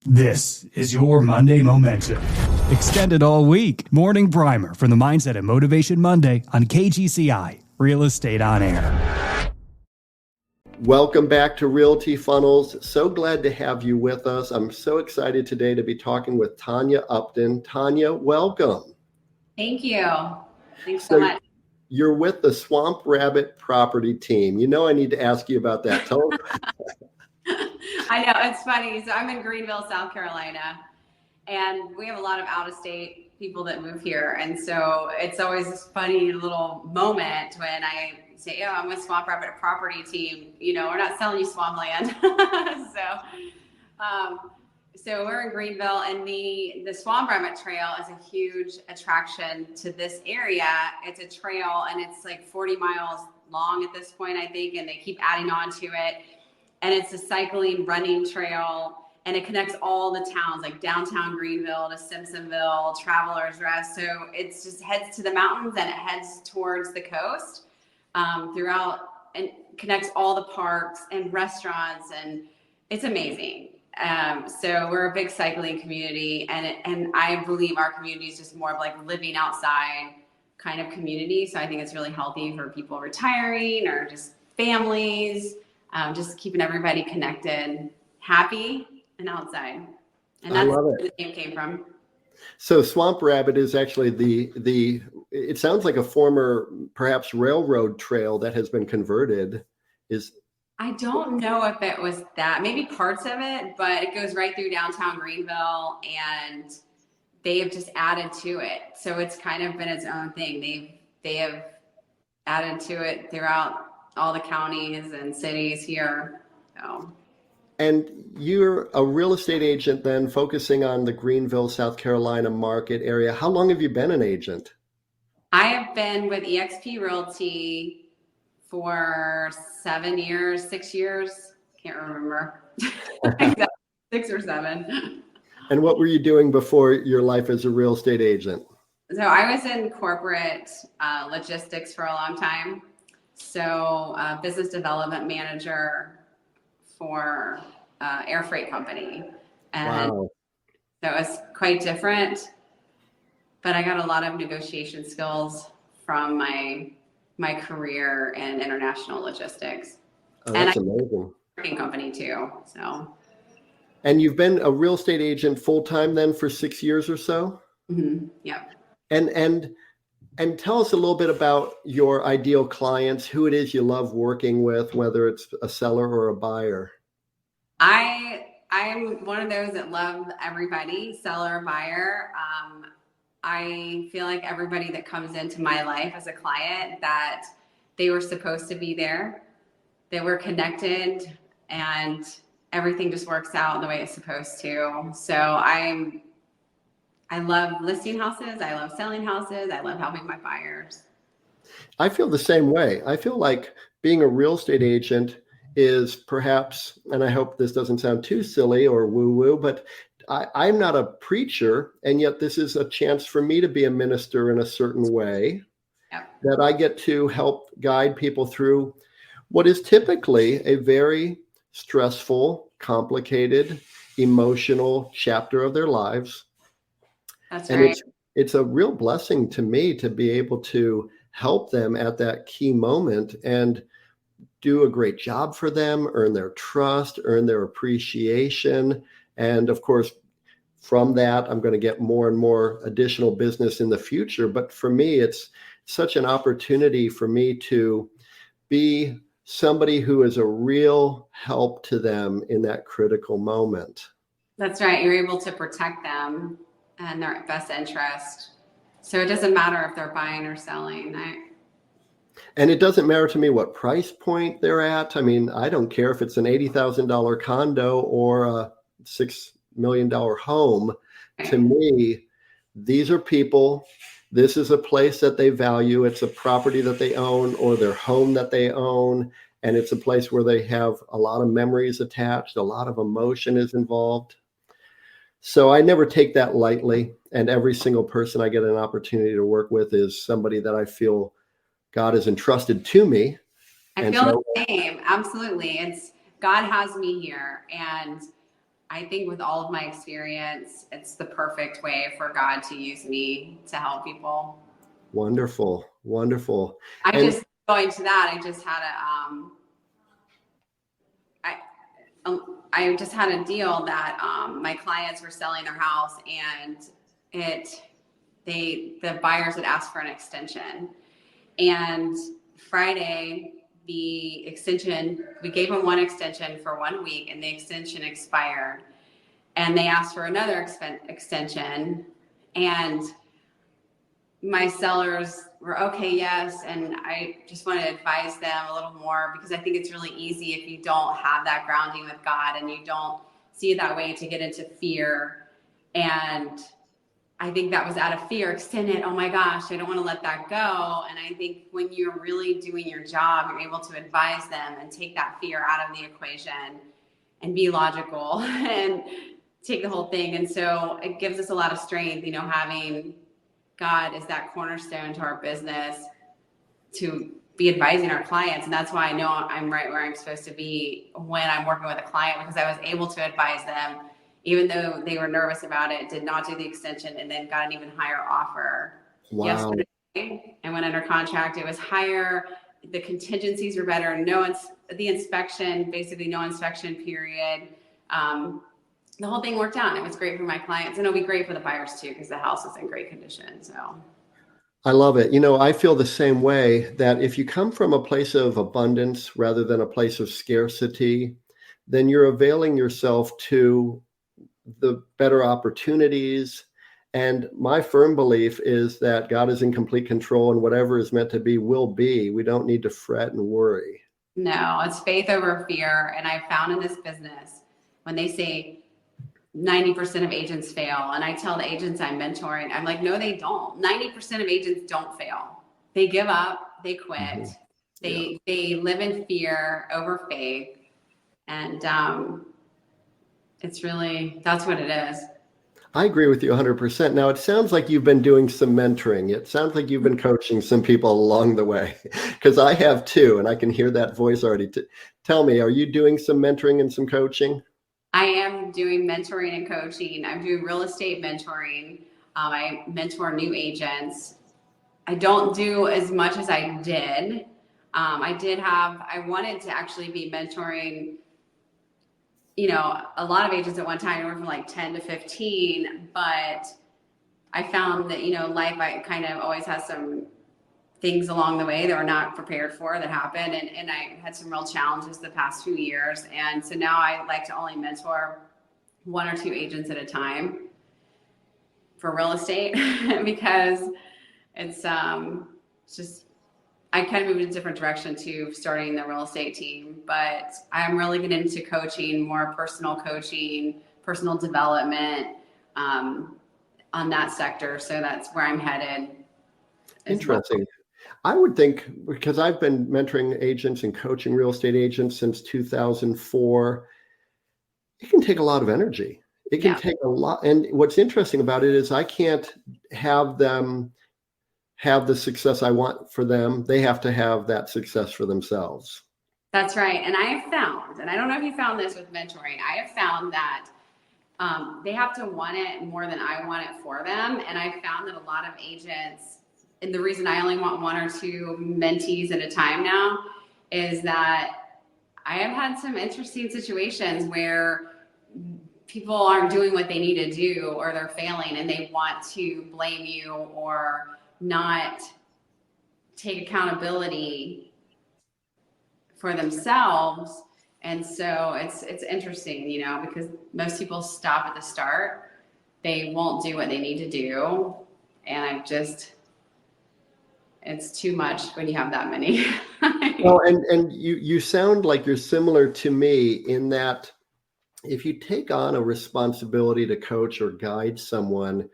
This is your Monday Momentum. Extended all week. Morning primer from the Mindset and Motivation Monday on KGCI, Real Estate on Air. Welcome back to Realty Funnels. So glad to have you with us. I'm so excited today to be talking with Tanya Upton. Tanya, welcome. Thank you. Thanks so much. You're with the Swamp Rabbit property team. You know I need to ask you about that. Tell I know, it's funny. So I'm in Greenville, South Carolina, and we have a lot of out-of-state people that move here. And so it's always this funny little moment when I say, "Oh, I'm with Swamp Rabbit property team. You know, we're not selling you swampland." So we're in Greenville, and the Swamp Rabbit Trail is a huge attraction to this area. It's a trail, and it's like 40 miles long at this point, I think, and they keep adding on to it. And it's a cycling, running trail, and it connects all the towns, like downtown Greenville to Simpsonville, Travelers Rest. So it's just heads to the mountains and it heads towards the coast throughout, and connects all the parks and restaurants, and it's amazing. So we're a big cycling community, and I believe our community is just more of like living outside kind of community. So I think it's really healthy for people retiring or just families. Just keeping everybody connected, happy, and outside. And that's where the name came from. So Swamp Rabbit is actually it sounds like a former, perhaps, railroad trail that has been converted. I don't know if it was that, maybe parts of it, but it goes right through downtown Greenville, and they have just added to it. So it's kind of been its own thing. They have added to it throughout all the counties and cities here. So. And you're a real estate agent then, focusing on the Greenville, South Carolina market area. How long have you been an agent? I have been with eXp Realty for 7 years, 6 years. Can't remember. 6 or 7. And what were you doing before your life as a real estate agent? So I was in corporate logistics for a long time. So business development manager for air freight company. And wow. So it was quite different, but I got a lot of negotiation skills from my career in international logistics. Oh, that's amazing. Working company too. So. And you've been a real estate agent full-time then for 6 years or so? Mm-hmm. Yep. And tell us a little bit about your ideal clients, who it is you love working with, whether it's a seller or a buyer. I'm one of those that love everybody, seller, buyer. I feel like everybody that comes into my life as a client, that they were supposed to be there, they were connected, and everything just works out the way it's supposed to. So I love listing houses. I love selling houses. I love helping my buyers. I feel the same way. I feel like being a real estate agent is perhaps, and I hope this doesn't sound too silly or woo-woo, but I'm not a preacher, and yet this is a chance for me to be a minister in a certain way. Yep. That I get to help guide people through what is typically a very stressful, complicated, emotional chapter of their lives. That's and right. It's a real blessing to me to be able to help them at that key moment and do a great job for them, earn their trust, earn their appreciation. And of course, from that, I'm going to get more and more additional business in the future. But for me, it's such an opportunity for me to be somebody who is a real help to them in that critical moment. That's right. You're able to protect them and their best interest. So it doesn't matter if they're buying or selling. And it doesn't matter to me what price point they're at. I mean, I don't care if it's an $80,000 condo or a $6 million home. Okay. To me, these are people. This is a place that they value. It's a property that they own or their home that they own. And it's a place where they have a lot of memories attached. A lot of emotion is involved. So I never take that lightly. And every single person I get an opportunity to work with is somebody that I feel God has entrusted to me. I feel the same. Absolutely. It's God has me here. And I think with all of my experience, it's the perfect way for God to use me to help people. Wonderful. Wonderful. Going to that, I just had I just had a deal that my clients were selling their house, and the buyers had asked for an extension. And Friday, the extension, we gave them one extension for 1 week, and the extension expired. And they asked for another extension. And my sellers were okay, yes. And I just want to advise them a little more, because I think it's really easy if you don't have that grounding with God and you don't see it that way, to get into fear. And I think that was out of fear. Extend it. Oh my gosh, I don't want to let that go. And I think when you're really doing your job, you're able to advise them and take that fear out of the equation and be logical and take the whole thing. And so it gives us a lot of strength, having God is that cornerstone to our business, to be advising our clients. And that's why I know I'm right where I'm supposed to be when I'm working with a client, because I was able to advise them, even though they were nervous about it, did not do the extension, and then got an even higher offer. Wow. Yesterday, I went under contract. It was higher. The contingencies were better. The inspection, basically no inspection period. The whole thing worked out. It was great for my clients, and it'll be great for the buyers too, because the house is in great condition. So I love it. I feel the same way, that if you come from a place of abundance rather than a place of scarcity, then you're availing yourself to the better opportunities. And my firm belief is that God is in complete control, and whatever is meant to be will be. We don't need to fret and worry. No, it's faith over fear. And I found in this business, when they say 90% of agents fail, and I tell the agents I'm mentoring, I'm like, no, they don't. 90% of agents don't fail. They give up, they quit. They live in fear over faith. And it's really, that's what it is. I agree with you 100%. Now, it sounds like you've been doing some mentoring. It sounds like you've been coaching some people along the way, because I have too, and I can hear that voice already. Tell me, are you doing some mentoring and some coaching? I am doing mentoring and coaching. I'm doing real estate mentoring. I mentor new agents. I don't do as much as I did. I wanted to actually be mentoring, a lot of agents at one time, anywhere from like 10 to 15, but I found that, life, I kind of always has some things along the way that we're not prepared for that happen. And I had some real challenges the past few years. And so now I like to only mentor 1 or 2 agents at a time for real estate, because it's just, I kind of moved in a different direction to starting the real estate team, but I'm really getting into coaching, more personal coaching, personal development on that sector. So that's where I'm headed. Interesting. I would think, because I've been mentoring agents and coaching real estate agents since 2004, it can take a lot of energy. It can take a lot. And what's interesting about it is I can't have them have the success I want for them. They have to have that success for themselves. That's right. And I have found, and I don't know if you found this with mentoring, I have found that they have to want it more than I want it for them. And I found that a lot of agents, and the reason I only want 1 or 2 mentees at a time now, is that I have had some interesting situations where people aren't doing what they need to do, or they're failing, and they want to blame you or not take accountability for themselves. And so it's interesting, because most people stop at the start. They won't do what they need to do. And it's too much when you have that many. Well, and you sound like you're similar to me in that if you take on a responsibility to coach or guide someone,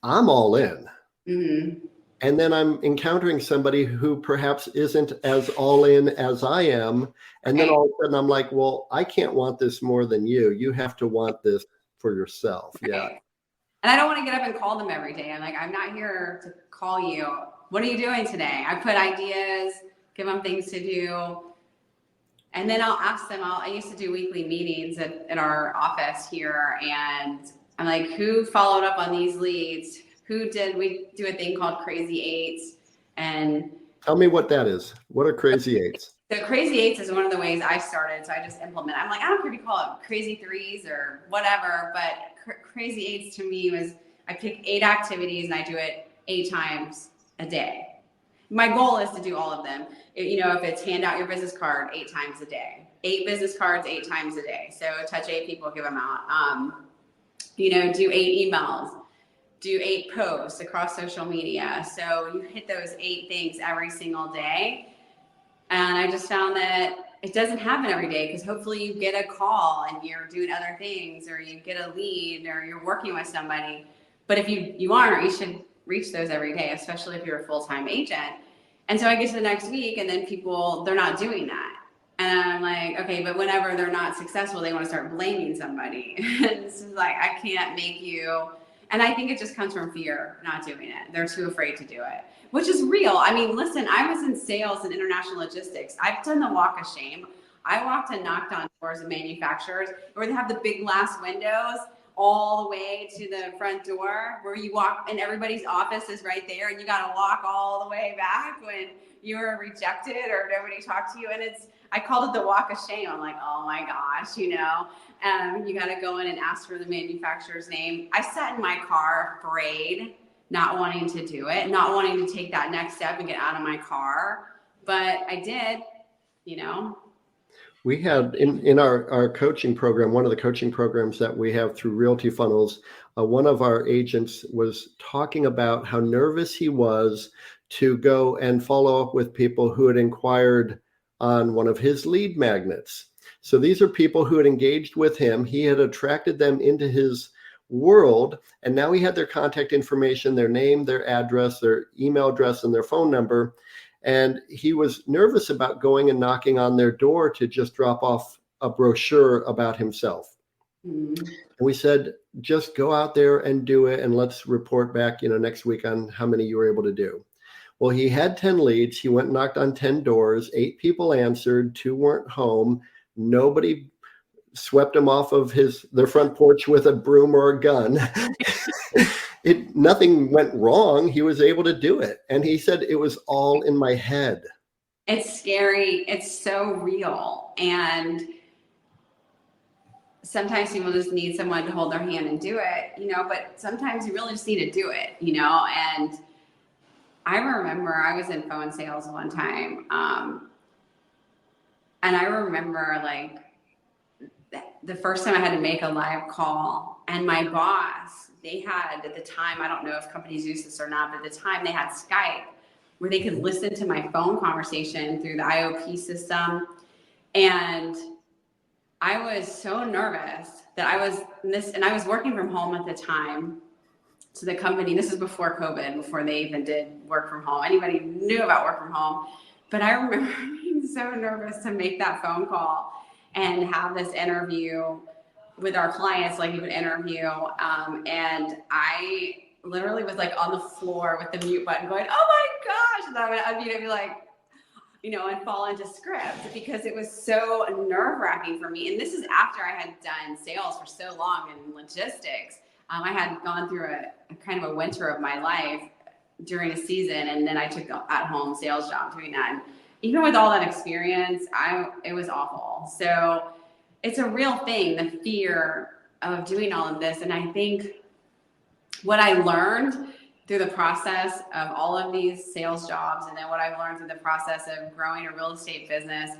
I'm all in. Mm-hmm. And then I'm encountering somebody who perhaps isn't as all in as I am. And then all of a sudden I'm like, well, I can't want this more than you. You have to want this for yourself. Right. Yeah. And I don't want to get up and call them every day. I'm like, I'm not here to call you. What are you doing today? I put ideas, give them things to do. And then I'll ask them, I used to do weekly meetings at our office here. And I'm like, who followed up on these leads? We do a thing called Crazy Eights. And tell me what that is. What are Crazy Eights? So Crazy Eights is one of the ways I started. So I just implement. I'm like, I don't care if you call it Crazy Threes or whatever, but Crazy Eights to me was I pick 8 activities and I do it 8 times a day. My goal is to do all of them. If it's hand out your business card 8 times a day, 8 business cards 8 times a day. So touch 8 people, give them out. Do 8 emails, do 8 posts across social media. So you hit those 8 things every single day. And I just found that it doesn't happen every day because hopefully you get a call and you're doing other things, or you get a lead, or you're working with somebody. But if you aren't, you should reach those every day, especially if you're a full-time agent. And so I get to the next week and then they're not doing that. And I'm like, okay, but whenever they're not successful, they want to start blaming somebody. And this is like, I can't make you. And I think it just comes from fear, not doing it. They're too afraid to do it, which is real. I mean, listen, I was in sales and international logistics. I've done the walk of shame. I walked and knocked on doors of manufacturers where they have the big glass windows all the way to the front door, where you walk and everybody's office is right there, and you got to walk all the way back when you were rejected or nobody talked to you. And I called it the walk of shame. I'm like, oh my gosh, you got to go in and ask for the manufacturer's name. I sat in my car afraid, not wanting to do it, not wanting to take that next step and get out of my car. But I did, We had in our coaching program, one of the coaching programs that we have through Realty Funnels, one of our agents was talking about how nervous he was to go and follow up with people who had inquired on one of his lead magnets. So these are people who had engaged with him. He had attracted them into his world, and now he had their contact information, their name, their address, their email address, and their phone number. And he was nervous about going and knocking on their door to just drop off a brochure about himself. Mm-hmm. And we said, just go out there and do it, and let's report back, next week on how many you were able to do. Well, he had 10 leads. He went and knocked on 10 doors. 8 people answered. 2 weren't home. Nobody swept him off of their front porch with a broom or a gun. Nothing went wrong. He was able to do it. And he said it was all in my head. It's scary. It's so real. And sometimes people just need someone to hold their hand and do it, but sometimes you really just need to do it, and I remember I was in phone sales one time. And I remember like the first time I had to make a live call, and my boss, they had at the time, I don't know if companies use this or not, but at the time they had Skype where they could listen to my phone conversation through the IOP system. And I was so nervous that I was working from home at the time. So the company, this is before COVID, before they even did work from home. Anybody knew about work from home. But I remember being so nervous to make that phone call and have this interview with our clients, like you would interview. And I literally was like on the floor with the mute button going, oh my gosh. And I would be like, and fall into script because it was so nerve-wracking for me. And this is after I had done sales for so long in logistics. I had gone through a kind of a winter of my life during a season, and then I took an at-home sales job doing that. And even with all that experience, it was awful. So it's a real thing, the fear of doing all of this. And I think what I learned through the process of all of these sales jobs, and then what I've learned through the process of growing a real estate business,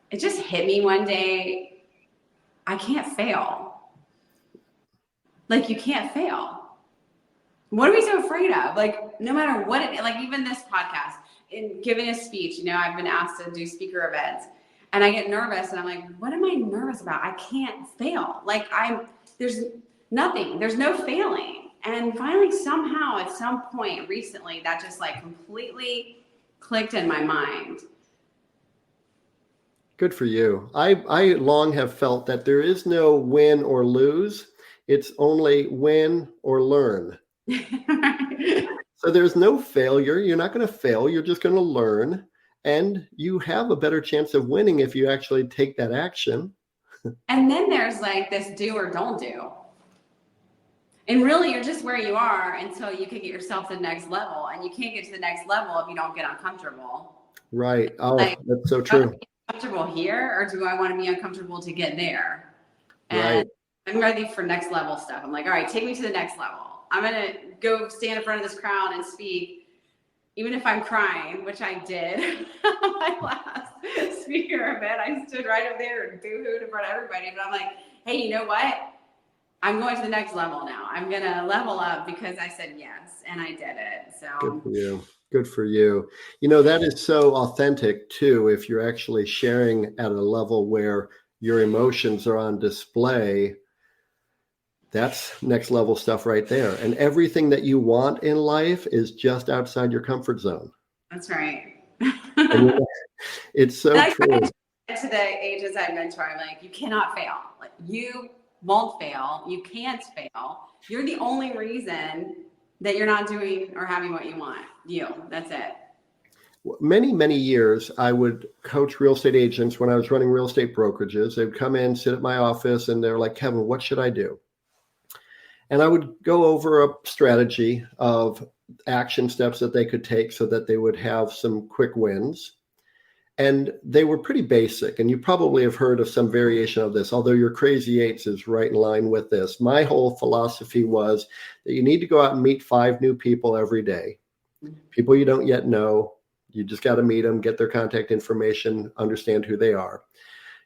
it just hit me one day, I can't fail. Like, you can't fail. What are we so afraid of? Like, no matter what like even this podcast, in giving a speech, I've been asked to do speaker events, and I get nervous, and I'm like, what am I nervous about? I can't fail. Like, there's nothing, there's no failing. And finally, somehow, at some point recently, that just like completely clicked in my mind. Good for you. I long have felt that there is no win or lose. It's only win or learn. So there's no failure. You're not going to fail. You're just going to learn. And you have a better chance of winning if you actually take that action. And then there's like this do or don't do. And really, you're just where you are until you can get yourself to the next level. And you can't get to the next level if you don't get uncomfortable. Right. Oh, like, that's so true. am I comfortable here, or do I want to be uncomfortable to get there? And Right. I'm ready for next level stuff. I'm like, all right, take me to the next level. I'm going to go stand in front of this crowd and speak, even if I'm crying, which I did. My last speaker event, I stood right up there and boo-hooed in front of everybody. But I'm like, hey, you know what? I'm going to the next level now. I'm going to level up because I said yes, and I did it. So good for you. Good for you. You know, that is so authentic too. If you're actually sharing at a level where your emotions are on display, that's next level stuff right there. And everything that you want in life is just outside your comfort zone. That's right. It's so true. To the ages I mentor, I'm like, you cannot fail. Like, you won't fail. You can't fail. You're the only reason that you're not doing or having what you want. That's it. Many, many years, I would coach real estate agents when I was running real estate brokerages. They'd come in, sit at my office, and they're like, Kevin, what should I do? And I would go over a strategy of action steps that they could take so that they would have some quick wins. And they were pretty basic. And you probably have heard of some variation of this, although your Crazy Eights is right in line with this. My whole philosophy was that you need to go out and meet 5 new people every day. People you don't yet know. You just got to meet them, get their contact information, understand who they are.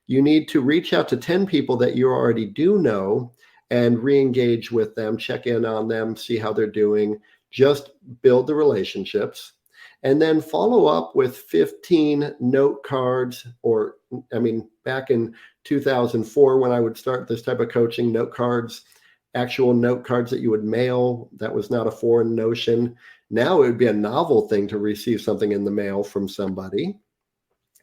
You need to reach out to 10 people that you already do know and re-engage with them, check in on them, see how they're doing, just build the relationships. And then follow up with 15 note cards, back in 2004, when I would start this type of coaching, note cards, actual note cards that you would mail. That was not a foreign notion. Now it would be a novel thing to receive something in the mail from somebody.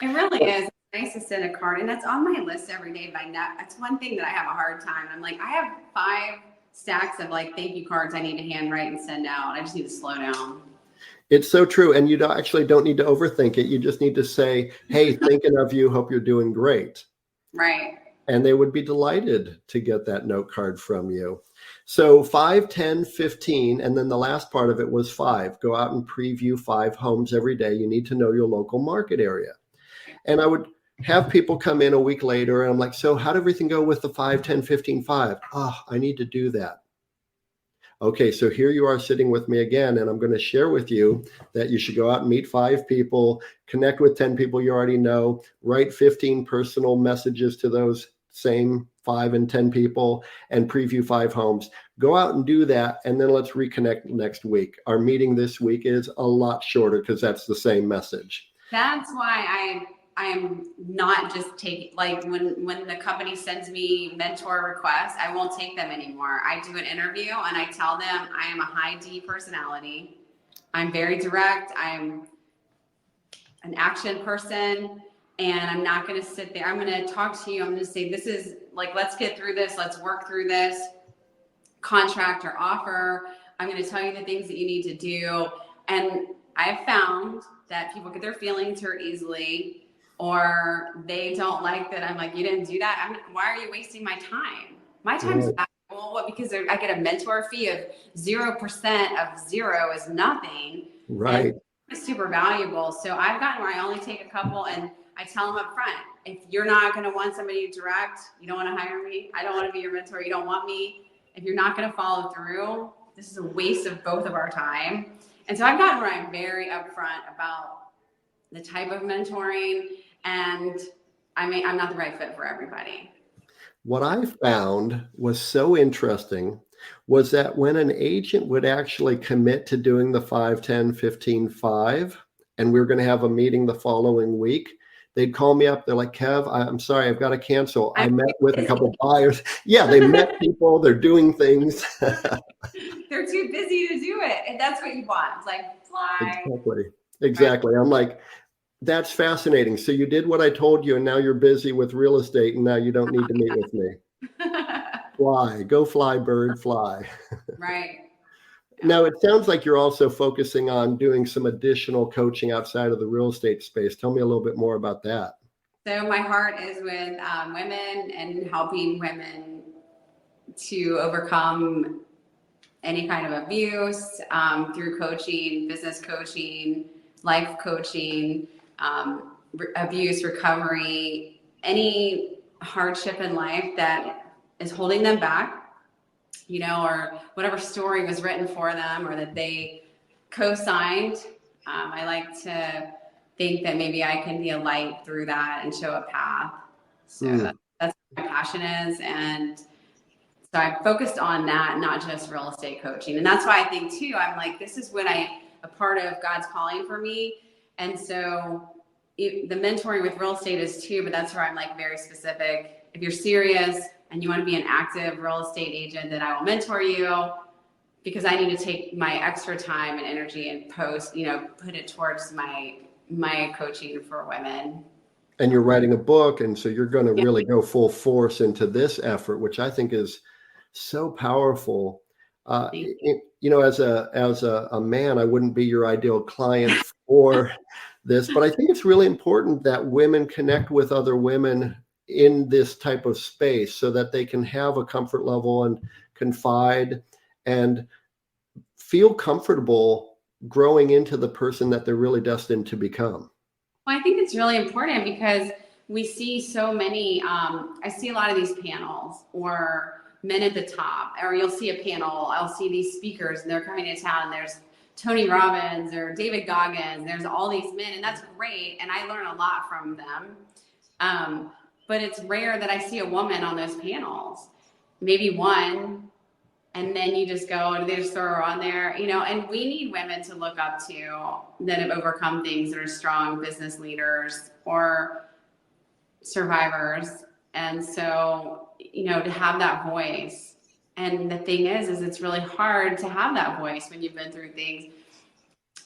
It really is. It's nice to send a card, and that's on my list every day. That's one thing that I have a hard time. I'm like, I have 5 stacks of like thank you cards I need to handwrite and send out. I just need to slow down. It's so true. And you actually don't need to overthink it. You just need to say, hey, thinking of you, hope you're doing great. Right. And they would be delighted to get that note card from you. So 5, 10, 15, and then the last part of it was 5. Go out and preview 5 homes every day. You need to know your local market area. And I would have people come in a week later, and I'm like, so how'd everything go with the 5, 10, 15, 5? I need to do that. Okay, so here you are sitting with me again, and I'm going to share with you that you should go out and meet 5 people, connect with 10 people you already know, write 15 personal messages to those same 5 and 10 people, and preview 5 homes. Go out and do that, and then let's reconnect next week. Our meeting this week is a lot shorter because that's the same message. That's why I am not just taking, like when the company sends me mentor requests, I won't take them anymore. I do an interview and I tell them I am a high D personality. I'm very direct. I'm an action person, and I'm not going to sit there. I'm going to talk to you. I'm going to say, this is like, let's get through this. Let's work through this contract or offer. I'm going to tell you the things that you need to do. And I have found that people get their feelings hurt easily, or they don't like that. I'm like, you didn't do that. Why are you wasting my time? My time's valuable. What? Because I get a mentor fee of 0% of 0 is nothing. Right. It's super valuable. So I've gotten where I only take a couple, and I tell them up front, if you're not going to want somebody direct, you don't want to hire me. I don't want to be your mentor. You don't want me. If you're not going to follow through, this is a waste of both of our time. And so I've gotten where I'm very upfront about the type of mentoring, and I'm not the right fit for everybody. What I found was so interesting was that when an agent would actually commit to doing the 5, 10, 15, 5, and we were going to have a meeting the following week, they'd call me up. They're like, Kev, I'm sorry, I've got to cancel. I met with a couple of buyers. Yeah, they met people. They're doing things. They're too busy to do it. And that's what you want. It's like, fly. Exactly. I'm like, that's fascinating. So you did what I told you, and now you're busy with real estate, and now you don't need to meet with me. Fly. Go fly, bird, fly. Right. Now, it sounds like you're also focusing on doing some additional coaching outside of the real estate space. Tell me a little bit more about that. So my heart is with women and helping women to overcome any kind of abuse through coaching, business coaching, life coaching, abuse recovery, any hardship in life that is holding them back, or whatever story was written for them or that they co-signed. I like to think that maybe I can be a light through that and show a path. So that's what my passion is. And so I focused on that, not just real estate coaching. And that's why I think too, I'm like, this is what a part of God's calling for me. And so the mentoring with real estate is too, but that's where I'm like very specific. If you're serious and you want to be an active real estate agent, then I will mentor you, because I need to take my extra time and energy and put it towards my coaching for women. And you're writing a book, and so you're going to really go full force into this effort, which I think is so powerful. As a man, I wouldn't be your ideal client for this, but I think it's really important that women connect with other women in this type of space so that they can have a comfort level and confide and feel comfortable growing into the person that they're really destined to become. Well, I think it's really important because we see so many, I see a lot of these panels or men at the top, or you'll see a panel, I'll see these speakers and they're coming to town. There's Tony Robbins or David Goggins. There's all these men, and that's great. And I learn a lot from them. But it's rare that I see a woman on those panels, maybe one, and then you just go and they just throw her on there, and we need women to look up to that have overcome things, that are strong business leaders or survivors. And so, to have that voice. And the thing is it's really hard to have that voice when you've been through things.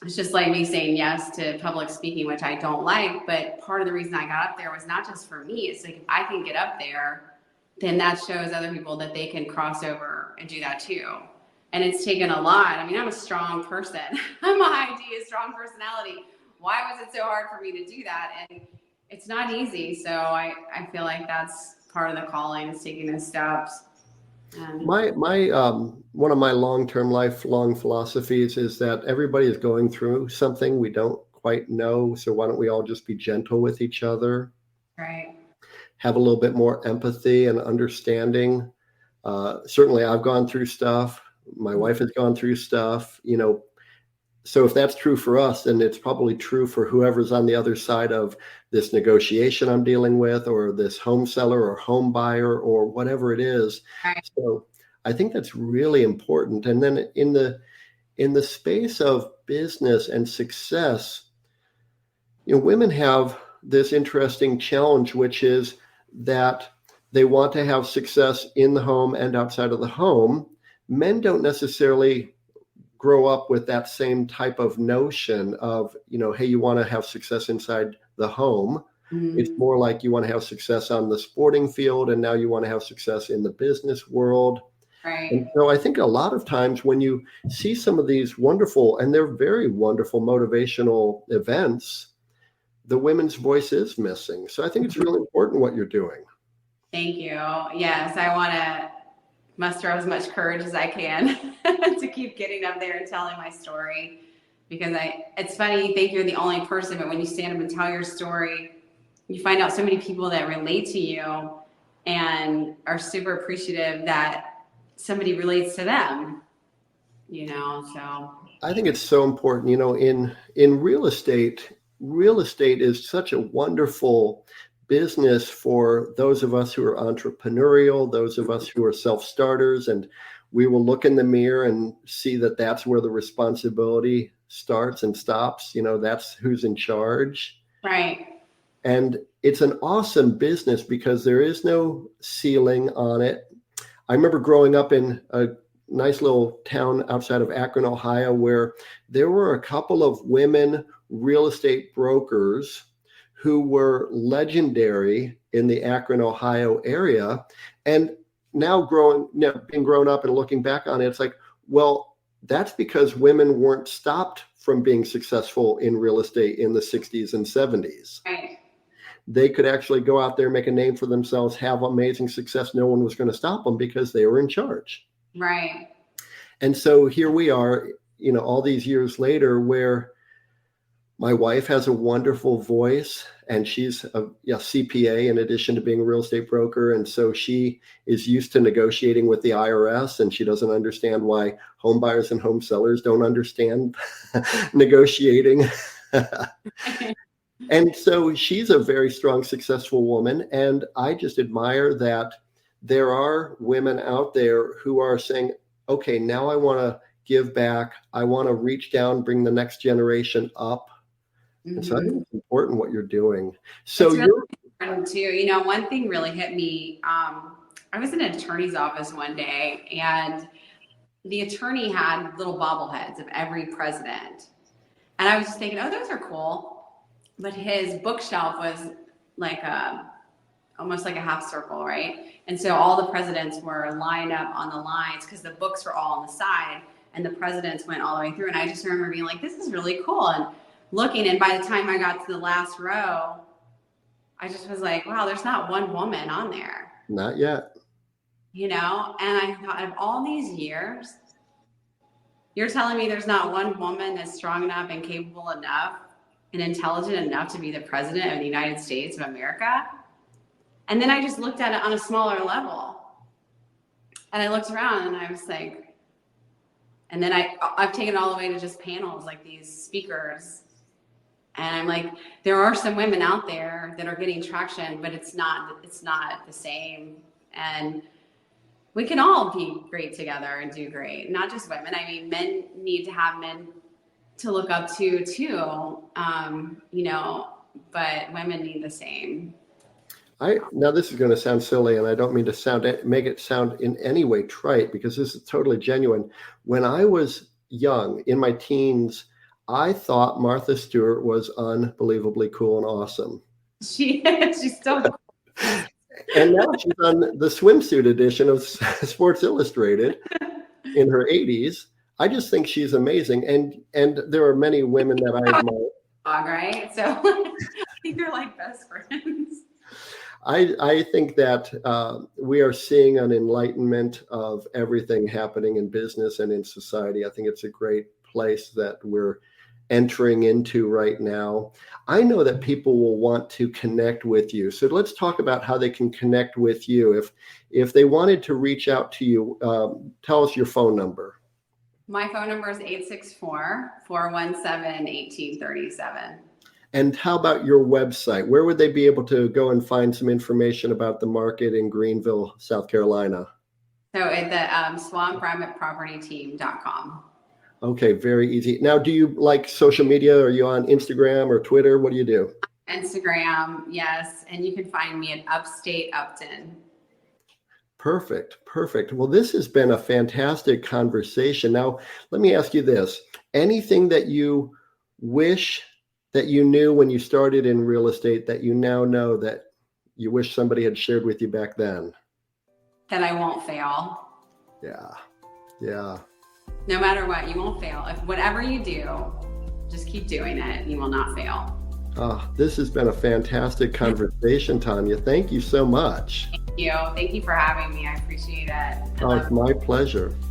It's just like me saying yes to public speaking, which I don't like. But part of the reason I got up there was not just for me. It's like, if I can get up there, then that shows other people that they can cross over and do that too. And it's taken a lot. I mean, I'm a strong person. I'm a high D, a strong personality. Why was it so hard for me to do that? And it's not easy. So I feel like that's part of the calling, is taking those steps. My one of my long-term lifelong philosophies is that everybody is going through something we don't quite know. So why don't we all just be gentle with each other? Right. Have a little bit more empathy and understanding. Certainly I've gone through stuff. My wife has gone through stuff, So if that's true for us, then it's probably true for whoever's on the other side of this negotiation I'm dealing with, or this home seller or home buyer or whatever it is. Right. So I think that's really important. And then in the space of business and success, women have this interesting challenge, which is that they want to have success in the home and outside of the home. Men don't necessarily grow up with that same type of notion of, hey, you want to have success inside the home. Mm-hmm. It's more like you want to have success on the sporting field, and now you want to have success in the business world. Right. And so I think a lot of times when you see some of these wonderful, and they're very wonderful motivational events, the women's voice is missing. So I think it's really important what you're doing. Thank you. Yes, I want to muster as much courage as I can to keep getting up there and telling my story, because it's funny, you think you're the only person, but when you stand up and tell your story, you find out so many people that relate to you and are super appreciative that somebody relates to them, so. I think it's so important, in real estate is such a wonderful business for those of us who are entrepreneurial, those of us who are self-starters, and we will look in the mirror and see that that's where the responsibility starts and stops. That's who's in charge. Right. And it's an awesome business because there is no ceiling on it. I remember growing up in a nice little town outside of Akron, Ohio, where there were a couple of women real estate brokers who were legendary in the Akron, Ohio area. And now being grown up and looking back on it, it's like, well, that's because women weren't stopped from being successful in real estate in the 60s and 70s. Right. They could actually go out there, make a name for themselves, have amazing success. No one was going to stop them because they were in charge. Right. And so here we are, all these years later, where my wife has a wonderful voice, and she's a CPA in addition to being a real estate broker. And so she is used to negotiating with the IRS, and she doesn't understand why home buyers and home sellers don't understand negotiating. And so she's a very strong, successful woman. And I just admire that there are women out there who are saying, okay, now I want to give back. I want to reach down, bring the next generation up. Mm-hmm. And so I think it's important what you're doing. So it's really important too. One thing really hit me. I was in an attorney's office one day, and the attorney had little bobbleheads of every president. And I was just thinking, oh, those are cool. But his bookshelf was like almost like a half circle, right? And so all the presidents were lined up on the lines because the books were all on the side, and the presidents went all the way through. And I just remember being like, this is really cool. And looking, and by the time I got to the last row, I just was like, wow, there's not one woman on there. Not yet. And I thought, of all these years, you're telling me there's not one woman that's strong enough and capable enough and intelligent enough to be the president of the United States of America? And then I just looked at it on a smaller level. And I looked around and I was like, and then I've taken it all the way to just panels like these speakers. And I'm like, there are some women out there that are getting traction, but it's not the same. And we can all be great together and do great. Not just women. I mean, men need to have men to look up to too, but women need the same. Now this is going to sound silly, and I don't mean to make it sound in any way trite, because this is totally genuine. When I was young, in my teens, I thought Martha Stewart was unbelievably cool and awesome. She's still cool. And now she's on the swimsuit edition of Sports Illustrated in her 80s. I just think she's amazing. And there are many women that I admire. Dog, right? So I think they're like best friends. I think that we are seeing an enlightenment of everything happening in business and in society. I think it's a great place that we're entering into right now. I know that people will want to connect with you. So let's talk about how they can connect with you. If they wanted to reach out to you, tell us your phone number. My phone number is 864-417-1837. And how about your website? Where would they be able to go and find some information about the market in Greenville, South Carolina? So at the swanprimatepropertyteam.com. Okay, very easy. Now, do you like social media? Are you on Instagram or Twitter? What do you do? Instagram, yes. And you can find me at Upstate Upton. Perfect. Well, this has been a fantastic conversation. Now, let me ask you this. Anything that you wish that you knew when you started in real estate that you now know that you wish somebody had shared with you back then? That I won't fail. Yeah. No matter what, you won't fail. If whatever you do, just keep doing it. You will not fail. This has been a fantastic conversation, Tanya. Thank you so much. Thank you for having me. I appreciate it. It's my pleasure.